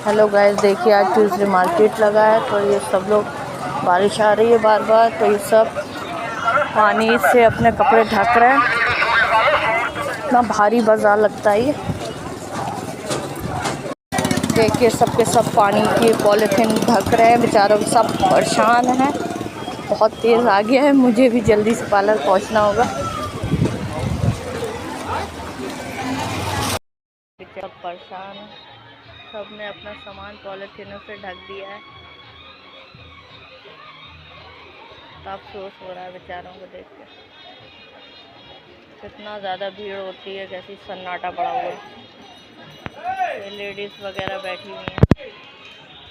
Hello guys, देखिए आज Tuesday market लगा है तो ये सब लोग, बारिश आ रही है बार बार तो ये सब पानी से अपने कपड़े ढक रहे हैं। इतना भारी बाजार लगता है ये। देखिए सबके सब पानी की पॉलीथीन ढक रहे हैं, बेचारों सब परेशान हैं। बहुत तेज़ आ गया है, मुझे भी जल्दी से पार्लर पहुंचना होगा। सब परेशान हैं, सब ने अपना सामान पॉलीथीनों से ढक दिया है। तो अफसोस हो रहा है बेचारों को देख के, कितना ज़्यादा भीड़ होती है, कैसी सन्नाटा पड़ा हुआ है। ये लेडीज़ वगैरह बैठी हुई हैं।